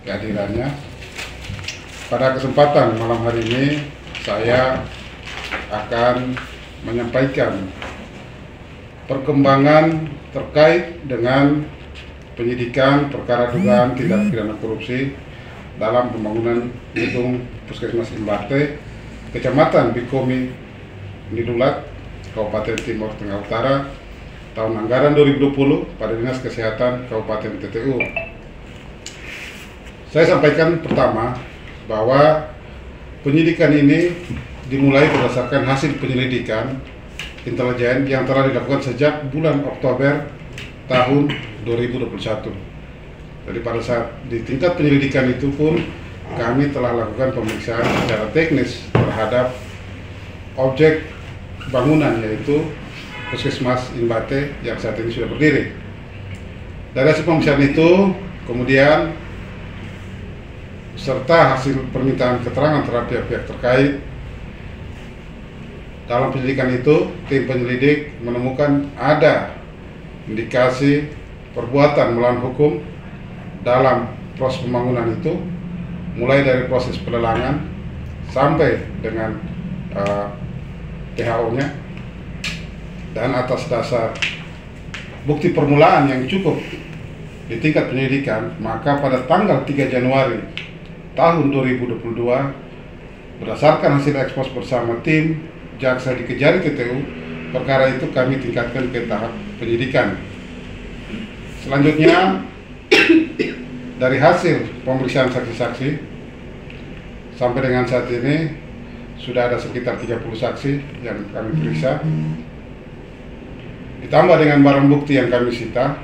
kehadirannya. Pada kesempatan malam hari ini saya akan menyampaikan perkembangan terkait dengan penyidikan perkara dugaan tindak pidana korupsi dalam pembangunan gedung Puskesmas Imbate, Kecamatan Bikomi, Nidulat, Kabupaten Timur Tengah Utara, tahun anggaran 2020 pada Dinas Kesehatan Kabupaten TTU. Saya sampaikan pertama bahwa penyidikan ini dimulai berdasarkan hasil penyelidikan intelijen yang telah dilakukan sejak bulan Oktober tahun 2021. Jadi pada saat di tingkat penyelidikan itu pun kami telah lakukan pemeriksaan secara teknis terhadap objek bangunan, yaitu Puskesmas Imbate yang saat ini sudah berdiri. Dari hasil pemeriksaan itu kemudian serta hasil permintaan keterangan terhadap pihak-pihak terkait, dalam penyelidikan itu tim penyelidik menemukan ada indikasi perbuatan melawan hukum dalam proses pembangunan itu, mulai dari proses pelelangan sampai dengan THO-nya, dan atas dasar bukti permulaan yang cukup di tingkat penyelidikan, maka pada tanggal 3 Januari tahun 2022 berdasarkan hasil ekspos bersama tim jaksa di Kejari TTU, perkara itu kami tingkatkan ke tahap penyidikan. Selanjutnya, dari hasil pemeriksaan saksi-saksi sampai dengan saat ini sudah ada sekitar 30 saksi yang kami periksa, ditambah dengan barang bukti yang kami sita,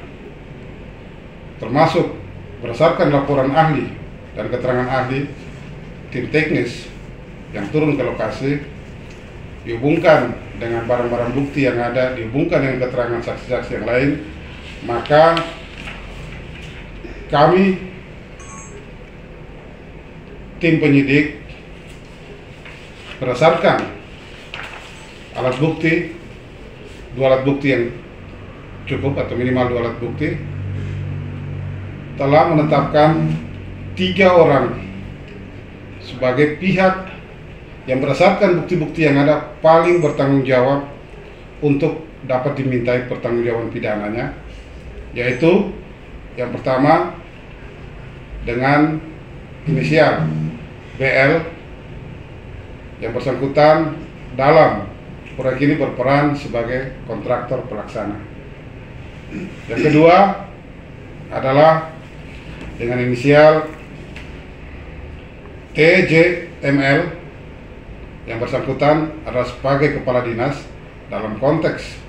termasuk berdasarkan laporan ahli dan keterangan ahli tim teknis yang turun ke lokasi, dihubungkan dengan barang-barang bukti yang ada, dihubungkan dengan keterangan saksi-saksi yang lain, maka kami tim penyidik berdasarkan alat bukti, 2 alat bukti yang cukup atau minimal 2 alat bukti, telah menetapkan 3 orang sebagai pihak yang berdasarkan bukti-bukti yang ada paling bertanggung jawab untuk dapat dimintai pertanggungjawaban pidananya, yaitu yang pertama dengan inisial BL yang bersangkutan dalam proyek ini berperan sebagai kontraktor pelaksana. Yang kedua adalah dengan inisial TJML yang bersangkutan adalah sebagai kepala dinas dalam konteks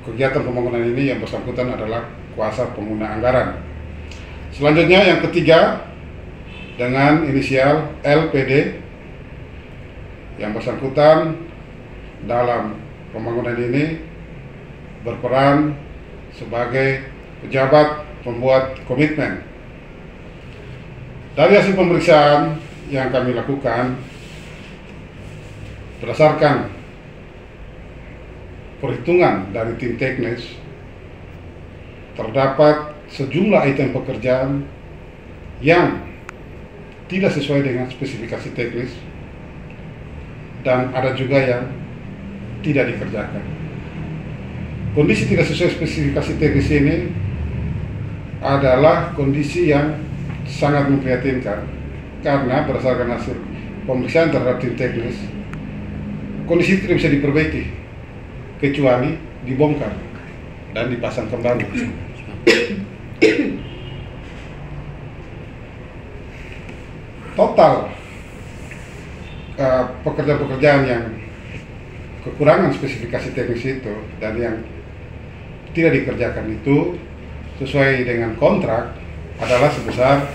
kegiatan pembangunan ini, yang bersangkutan adalah kuasa pengguna anggaran. Selanjutnya yang ketiga dengan inisial LPD yang bersangkutan dalam pembangunan ini berperan sebagai pejabat pembuat komitmen. Dari hasil pemeriksaan yang kami lakukan, berdasarkan perhitungan dari tim teknis, terdapat sejumlah item pekerjaan yang tidak sesuai dengan spesifikasi teknis, dan ada juga yang tidak dikerjakan. Kondisi tidak sesuai spesifikasi teknis ini adalah kondisi yang sangat memprihatinkan, karena berdasarkan hasil pemeriksaan terhadap tim teknis, kondisi tidak bisa diperbaiki kecuali dibongkar dan dipasang kembali. Total pekerjaan-pekerjaan yang kekurangan spesifikasi teknis itu dan yang tidak dikerjakan itu sesuai dengan kontrak adalah sebesar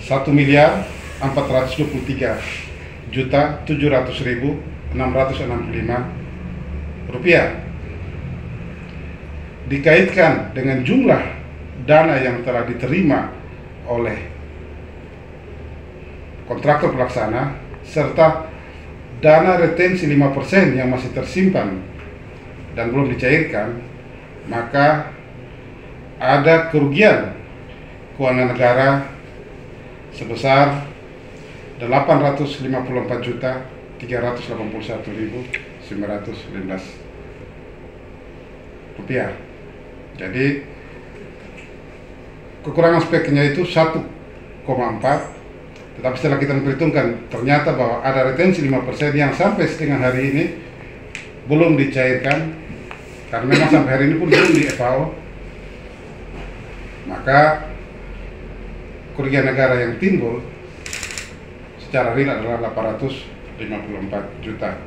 1.423.700.665 rupiah. Dikaitkan dengan jumlah dana yang telah diterima oleh kontraktor pelaksana serta dana retensi 5% yang masih tersimpan dan belum dicairkan, maka ada kerugian keuangan negara sebesar 854.381.915 rupiah. Jadi kekurangan speknya itu 1,4, tetapi setelah kita memperhitungkan ternyata bahwa ada retensi 5% yang sampai setengah hari ini belum dicairkan, karena memang sampai hari ini pun belum di FAO. Maka kerugian negara yang timbul secara real adalah 854 juta.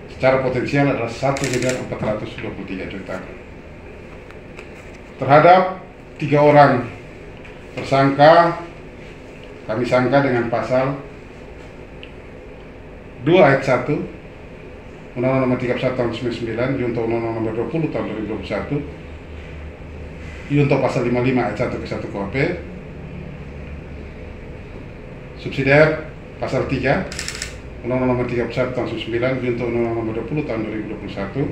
Secara potensial adalah 1.423 juta. Terhadap 3 orang tersangka, kami sangka dengan pasal 2 ayat 1 Undang-Undang Nomor 31 Tahun 99, Junto Undang-Undang Nomor 20 Tahun 2021, Junto Pasal 55 ayat 1 ke 1 KUHP, subsidiar Pasal 3 Undang-Undang Nomor 31 Tahun 99, Junto Undang-Undang Nomor 20 Tahun 2021,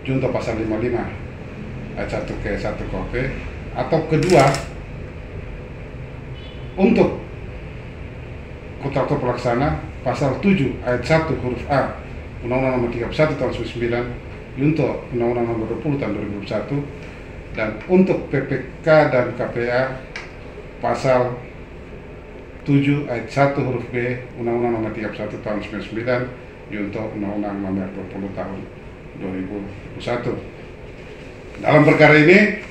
Junto Pasal 55 ayat 1 ke 1 KUHP, atau kedua, untuk kontraktor pelaksana Pasal 7 ayat 1 huruf A Undang-Undang Nomor 31 Tahun 99, Junto Undang-Undang Nomor 20 Tahun 2021, dan untuk PPK dan KPA Pasal 7 ayat 1 huruf B Undang-Undang Nomor 31 Tahun 99, Junto Undang-Undang Nomor 20 Tahun 2021. Dalam perkara ini,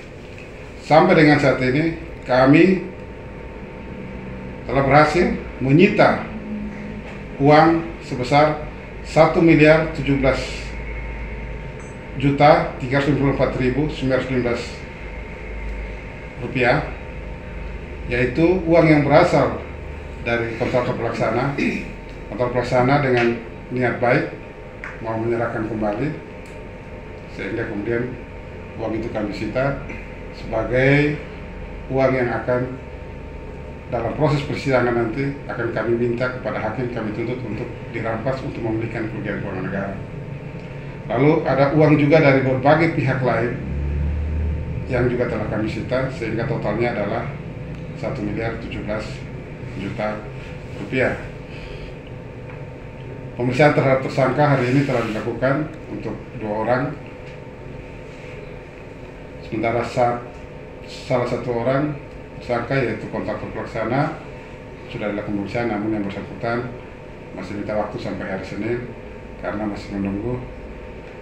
sampai dengan saat ini kami telah berhasil menyita uang sebesar 1.394.919 rupiah, yaitu uang yang berasal dari kontraktor pelaksana. Kontraktor pelaksana dengan niat baik mau menyerahkan kembali, sehingga kemudian uang itu kami sita sebagai uang yang akan dalam proses persidangan nanti akan kami minta kepada hakim, kami tuntut untuk dirampas untuk memulihkan kerugian keuangan negara. Lalu ada uang juga dari berbagai pihak lain yang juga telah kami sita, sehingga totalnya adalah 1.017 juta rupiah. Pemeriksaan terhadap tersangka hari ini telah dilakukan untuk 2 orang, sementara salah satu orang tersangka yaitu kontraktor pelaksana sudah dilakukan pemeriksaan, namun yang bersangkutan masih minta waktu sampai hari Senin karena masih menunggu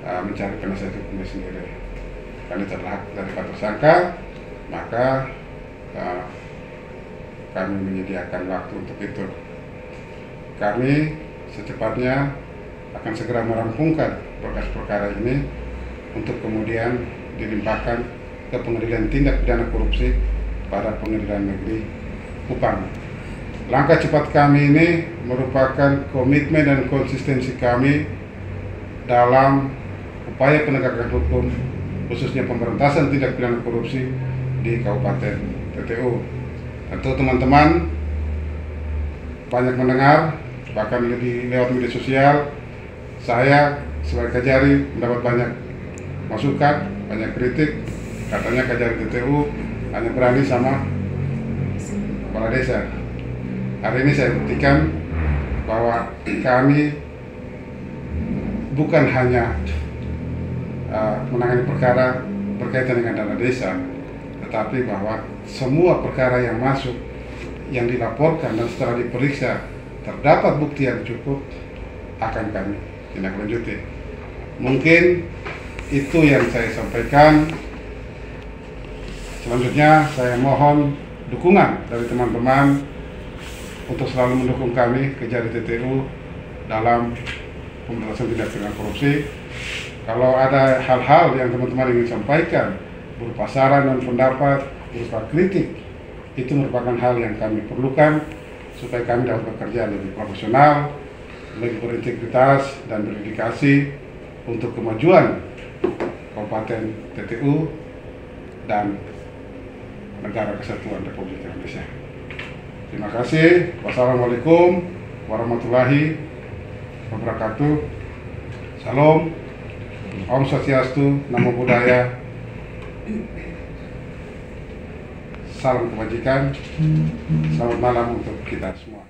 mencari penasihat hukumnya sendiri. Karena telah dari Pak tersangka, maka kami menyediakan waktu untuk itu. Kami secepatnya akan segera merampungkan berkas perkara ini untuk kemudian dilimpahkan ke Pengadilan Tindak Pidana Korupsi pada Pengadilan Negeri Kupang. Langkah cepat kami ini merupakan komitmen dan konsistensi kami dalam upaya penegakan hukum, khususnya pemberantasan tindak pidana korupsi di Kabupaten TTU. Tentu teman-teman banyak mendengar, bahkan lewat media sosial, saya sebagai Kajari mendapat banyak masukan, banyak kritik. Katanya Kajari TTU hanya berani sama kepala desa. Hari ini saya buktikan bahwa kami bukan hanya menangani perkara berkaitan dengan dana desa, tetapi bahwa semua perkara yang masuk, yang dilaporkan dan setelah diperiksa terdapat bukti yang cukup, akan kami tindak lanjuti. Mungkin itu yang saya sampaikan. Selanjutnya saya mohon dukungan dari teman-teman untuk selalu mendukung kami Kajari TTU dalam pemberantasan tindak pidana korupsi. Kalau ada hal-hal yang teman-teman ingin sampaikan berupa saran dan pendapat, berupa kritik, itu merupakan hal yang kami perlukan supaya kami dapat bekerja lebih profesional, lebih berintegritas dan berdedikasi untuk kemajuan Kabupaten TTU dan Negara Kesatuan Republik Indonesia. Terima kasih. Wassalamualaikum warahmatullahi wabarakatuh. Salam. Om Swastiastu, Namo Buddhaya. salam kebajikan. Selamat malam untuk kita semua.